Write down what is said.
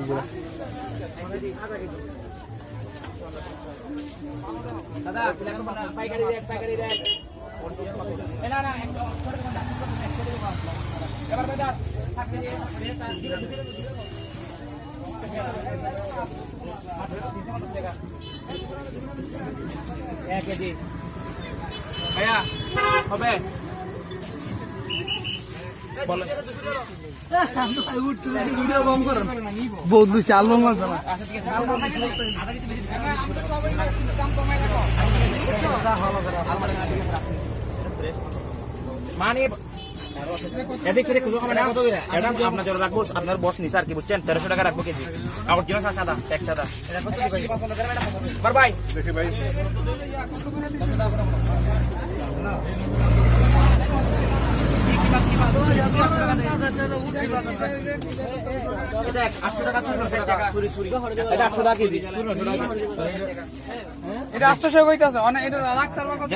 মাছগুলো। দাদা পাইকারি রেট না না এবার বাজার এক কেজি ভাইয়া হবে বহুত দুই চাল বঙ্গ না মানে এদিক থেকে খুঁজো খাবে না এটা আপনার জন্য রাখবো আপনার বস নিছে আর কি বুঝছেন 1300 টাকা রাখবো কেজি আর জিনিস সাদা এক সাদা বার ভাই দেখি ভাই এটা 800 টাকা চুরি এটা 800 টাকা কেজি এটা 800 কইতাছে অনেক এটা রাখতার